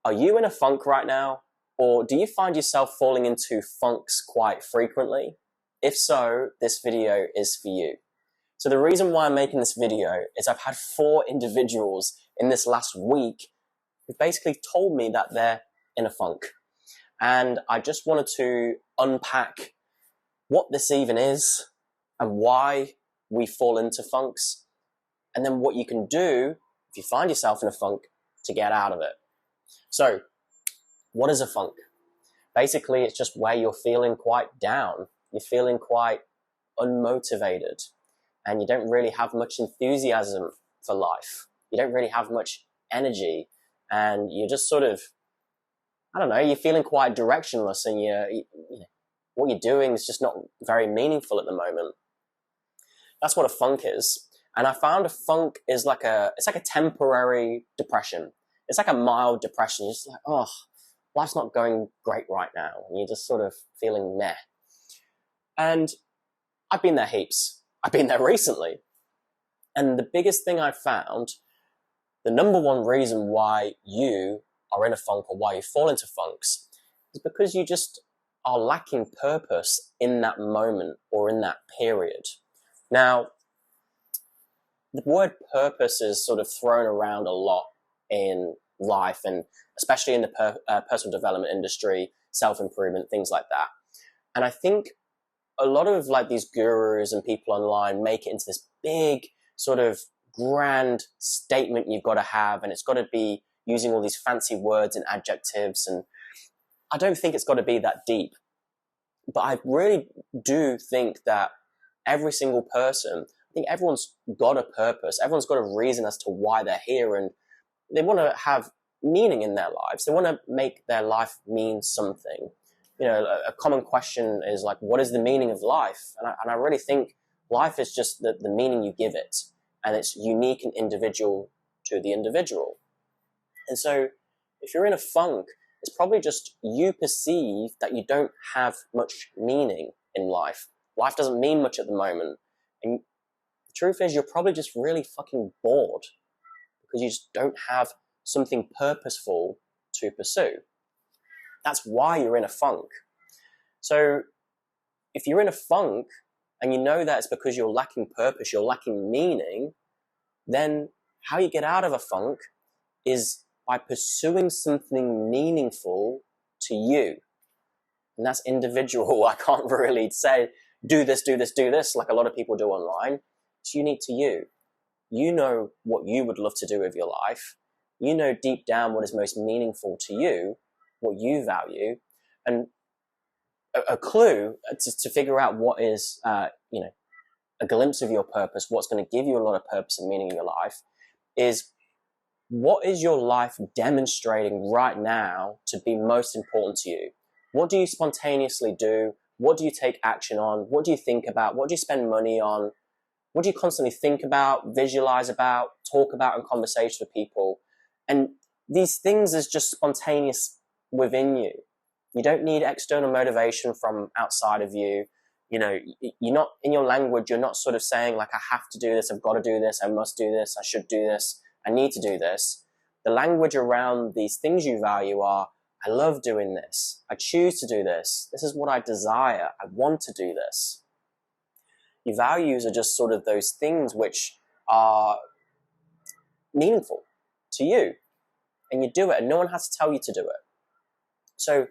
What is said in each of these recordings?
Are you in a funk right now? Or do you find yourself falling into funks quite frequently? If so, this video is for you. So the reason why I'm making this video is I've had 4 individuals in this last week who basically told me that they're in a funk. And I just wanted to unpack what this even is and why we fall into funks, and then what you can do if you find yourself in a funk to get out of it. So, what is a funk? Basically, it's just where you're feeling quite down. You're feeling quite unmotivated, and you don't really have much enthusiasm for life. You don't really have much energy, and you're just sort of, I don't know, you're feeling quite directionless, and what you're doing is just not very meaningful at the moment. That's what a funk is. And I found a funk is it's like a temporary depression. It's like a mild depression. You're just like, oh, life's not going great right now. And you're just sort of feeling meh. And I've been there heaps. I've been there recently. And the biggest thing I found, the number one reason why you are in a funk or why you fall into funks is because you just are lacking purpose in that moment or in that period. Now, the word purpose is sort of thrown around a lot in life, and especially in the personal development industry, self-improvement, things like that. And I think a lot of these gurus and people online make it into this big sort of grand statement you've got to have, and it's got to be using all these fancy words and adjectives, and I don't think it's got to be that deep. But I really do think that every single person, I think everyone's got a purpose. Everyone's got a reason as to why they're here, and they want to have meaning in their lives. They want to make their life mean something. You know, a common question is what is the meaning of life? And I really think life is just the meaning you give it, and it's unique and individual to the individual. And so if you're in a funk, it's probably just you perceive that you don't have much meaning in life. Life doesn't mean much at the moment. And the truth is, you're probably just really fucking bored because you just don't have something purposeful to pursue. That's why you're in a funk. So if you're in a funk and you know that it's because you're lacking purpose, you're lacking meaning, then how you get out of a funk is by pursuing something meaningful to you. And that's individual. I can't really say, do this, do this, do this, like a lot of people do online. It's unique to you. You know what you would love to do with your life. You know deep down what is most meaningful to you, what you value. And a clue to figure out what is, a glimpse of your purpose, what's going to give you a lot of purpose and meaning in your life, is what is your life demonstrating right now to be most important to you? What do you spontaneously do? What do you take action on? What do you think about? What do you spend money on? What do you constantly think about, visualize about, talk about in conversation with people? And these things is just spontaneous within you. You don't need external motivation from outside of you. You know, you're not, in your language, you're not sort of saying I have to do this, I've got to do this, I must do this, I should do this, I need to do this. The language around these things you value are, I love doing this, I choose to do this, this is what I desire, I want to do this. Your values are just sort of those things which are meaningful to you, and you do it, and no one has to tell you to do it. So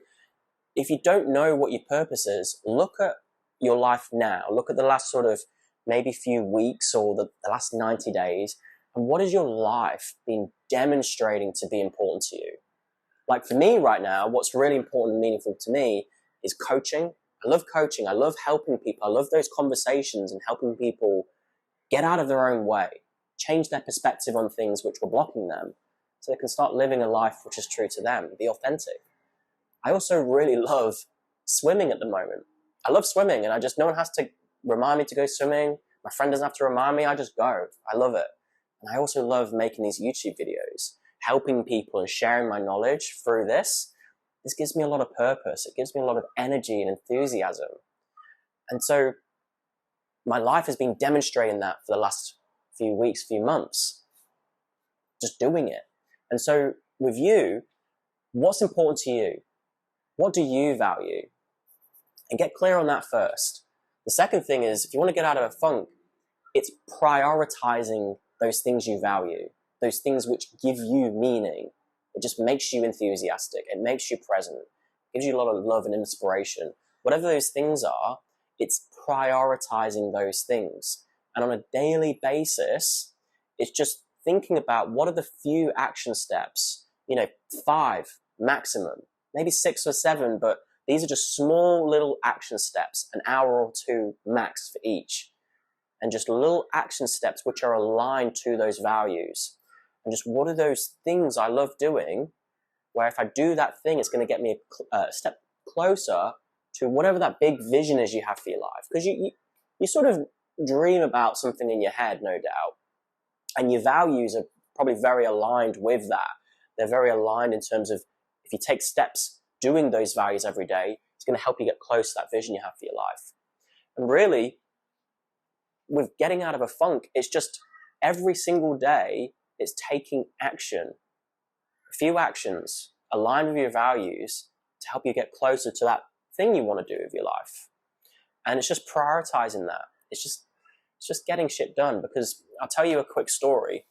if you don't know what your purpose is, look at your life now. Look at the last sort of maybe few weeks or the last 90 days, and what has your life been demonstrating to be important to you? Like for me right now, what's really important and meaningful to me is coaching. I love coaching. I love helping people. I love those conversations and helping people get out of their own way, change their perspective on things which were blocking them so they can start living a life which is true to them, be authentic. I also really love swimming at the moment. I love swimming, and no one has to remind me to go swimming. My friend doesn't have to remind me. I just go. I love it. And I also love making these YouTube videos, helping people and sharing my knowledge through this. This gives me a lot of purpose. It gives me a lot of energy and enthusiasm. And so my life has been demonstrating that for the last few weeks, few months, just doing it. And so with you, What's important to you? What do you value? And get clear on that first. The second thing is, if you want to get out of a funk, it's prioritizing those things you value, those things which give you meaning. It just makes you enthusiastic. It makes you present. It gives you a lot of love and inspiration. Whatever those things are, it's prioritizing those things. And on a daily basis, it's just thinking about what are the few action steps, 5 maximum, maybe 6 or 7, but these are just small little action steps, an hour or 2 max for each. And just little action steps which are aligned to those values. And just what are those things I love doing, where if I do that thing, it's going to get me a step closer to whatever that big vision is you have for your life. Because you sort of dream about something in your head, no doubt. And your values are probably very aligned with that. They're very aligned in terms of if you take steps doing those values every day, it's going to help you get close to that vision you have for your life. And really, with getting out of a funk, it's just every single day, it's taking action. A few actions aligned with your values to help you get closer to that thing you want to do with your life. And it's just prioritizing that. It's just getting shit done. Because I'll tell you a quick story.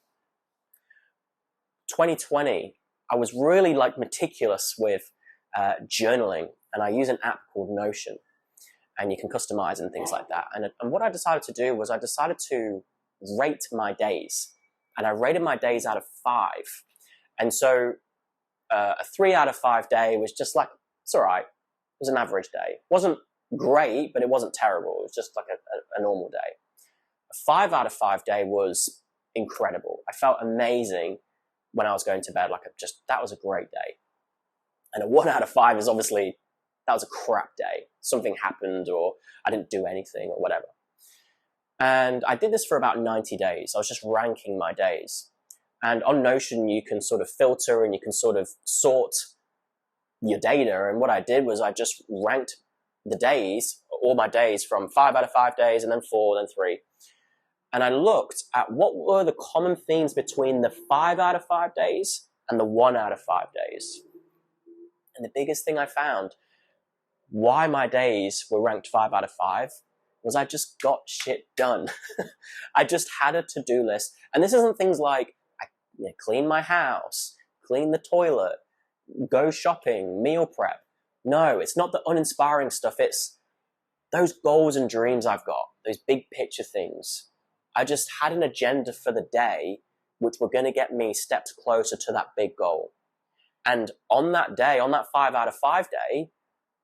2020, I was really meticulous with journaling, and I use an app called Notion, and you can customize and things like that. And what I decided to do was I decided to rate my days, and I rated my days out of 5. And so a 3 out of 5 day was just it's all right. It was an average day. It wasn't great, but it wasn't terrible. It was just like a normal day. A 5 out of 5 day was incredible. I felt amazing when I was going to bed. That was a great day. And a 1 out of 5 is obviously, that was a crap day. Something happened, or I didn't do anything, or whatever. And I did this for about 90 days. I was just ranking my days. And on Notion, you can sort of filter and you can sort of sort your data. And what I did was I just ranked the days, all my days, from 5 out of 5 days, and then 4, then 3. And I looked at what were the common themes between the 5 out of 5 days and the 1 out of 5 days. And the biggest thing I found, why my days were ranked 5 out of 5, was I just got shit done. I just had a to-do list. And this isn't things like I clean my house, clean the toilet, go shopping, meal prep. No, it's not the uninspiring stuff. It's those goals and dreams I've got, those big picture things. I just had an agenda for the day which were going to get me steps closer to that big goal. And on that day, on that 5 out of 5 day,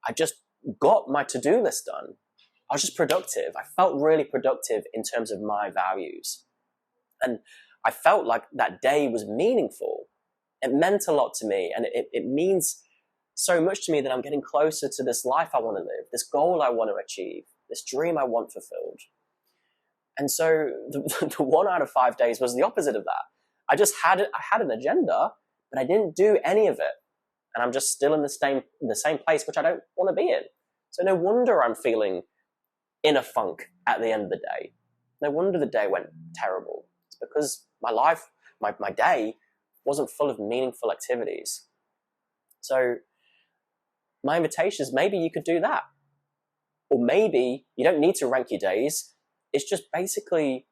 I just got my to-do list done. I was just productive. I felt really productive in terms of my values. And I felt like that day was meaningful. It meant a lot to me. And it means so much to me that I'm getting closer to this life I want to live, this goal I want to achieve, this dream I want fulfilled. And so the 1 out of 5 days was the opposite of that. I had an agenda, but I didn't do any of it. And I'm just still in the same place, which I don't want to be in. So no wonder I'm feeling in a funk at the end of the day. No wonder the day went terrible. It's because my life, my day wasn't full of meaningful activities. So my invitation is maybe you could do that. Or maybe you don't need to rank your days. It's just basically,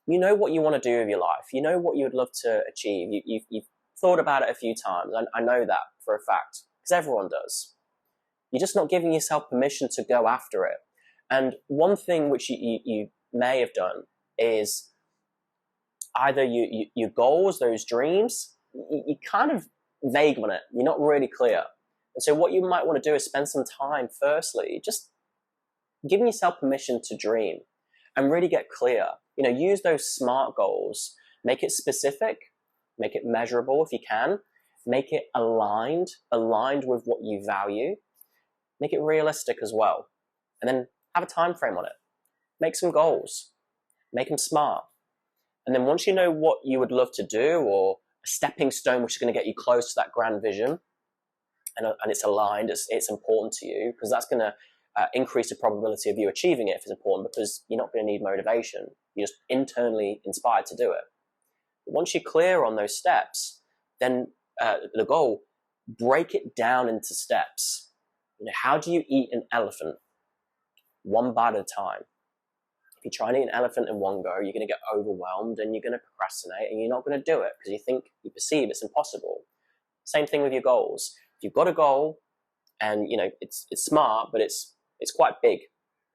you know what you want to do with your life. You know what you would love to achieve. You've thought about it a few times. I know that for a fact, because everyone does. You're just not giving yourself permission to go after it. And one thing which you may have done is either your goals, those dreams, you're kind of vague on it. You're not really clear. And so what you might want to do is spend some time, firstly, just giving yourself permission to dream and really get clear. Use those SMART goals. Make it specific. Make it measurable if you can. Make it aligned with what you value. Make it realistic as well. And then have a time frame on it. Make some goals. Make them SMART. And then once you know what you would love to do, or a stepping stone which is going to get you close to that grand vision, and it's aligned, it's important to you, because that's going to increase the probability of you achieving it if it's important, because you're not going to need motivation. You're just internally inspired to do it. But once you're clear on those steps, then the goal, break it down into steps. How do you eat an elephant? One bite at a time. If you try and eat an elephant in one go, you're going to get overwhelmed and you're going to procrastinate and you're not going to do it because you perceive it's impossible. Same thing with your goals. If you've got a goal and it's smart, but it's quite big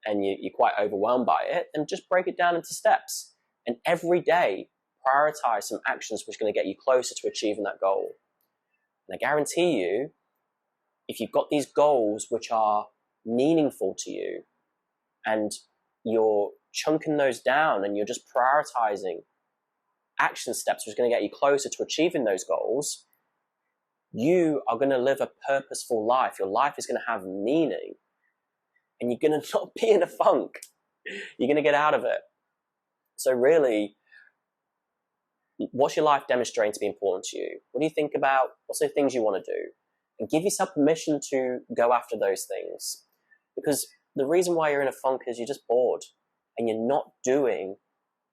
and you're quite overwhelmed by it, then just break it down into steps. And every day, prioritize some actions which are going to get you closer to achieving that goal. And I guarantee you, if you've got these goals which are meaningful to you and you're chunking those down and you're just prioritizing action steps which are going to get you closer to achieving those goals, you are going to live a purposeful life. Your life is going to have meaning and you're going to not be in a funk. You're going to get out of it. So really, what's your life demonstrating to be important to you? What do you think about? What's the things you want to do? And give yourself permission to go after those things. Because the reason why you're in a funk is you're just bored and you're not doing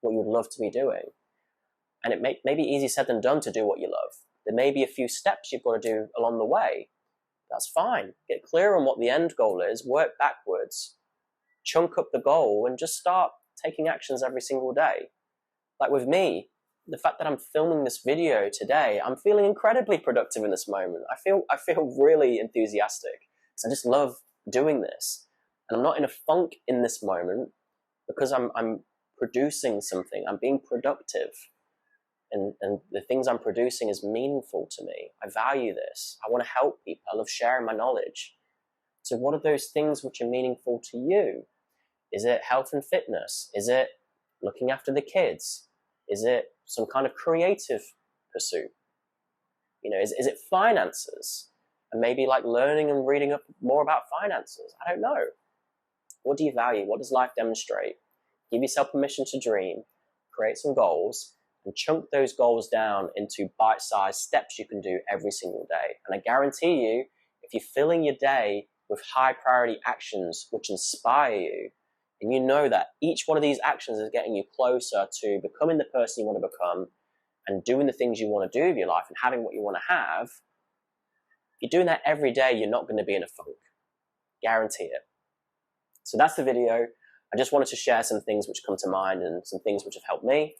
what you would love to be doing. And it may be easier said than done to do what you love. There may be a few steps you've got to do along the way. That's fine. Get clear on what the end goal is, work backwards, chunk up the goal and just start taking actions every single day. Like with me, the fact that I'm filming this video today, I'm feeling incredibly productive in this moment. I feel really enthusiastic because I just love doing this. And I'm not in a funk in this moment because I'm producing something. I'm being productive. And the things I'm producing is meaningful to me. I value this. I want to help people. I love sharing my knowledge. So what are those things which are meaningful to you? Is it health and fitness? Is it looking after the kids? Is it some kind of creative pursuit? Is it finances? And maybe like learning and reading up more about finances. I don't know. What do you value? What does life demonstrate? Give yourself permission to dream, create some goals, and chunk those goals down into bite-sized steps you can do every single day. And I guarantee you, if you're filling your day with high-priority actions which inspire you, and you know that each one of these actions is getting you closer to becoming the person you want to become and doing the things you want to do with your life and having what you want to have, if you're doing that every day, you're not going to be in a funk. Guarantee it. So that's the video. I just wanted to share some things which come to mind and some things which have helped me.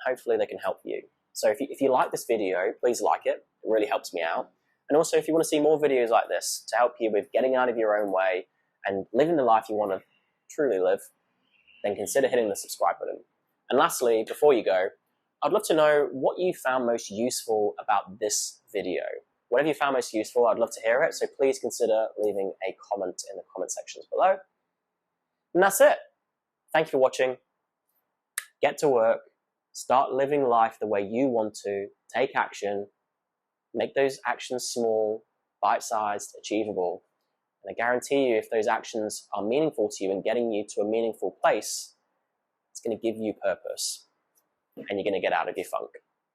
Hopefully they can help you. So if you like this video, please like it. It really helps me out. And also if you want to see more videos like this to help you with getting out of your own way and living the life you want to truly live, then consider hitting the subscribe button. And lastly, before you go, I'd love to know what you found most useful about this video. Whatever you found most useful, I'd love to hear it. So please consider leaving a comment in the comment sections below. And that's it. Thank you for watching. Get to work. Start living life the way you want to. Take action. Make those actions small, bite-sized, achievable. And I guarantee you, if those actions are meaningful to you and getting you to a meaningful place, it's going to give you purpose and you're going to get out of your funk.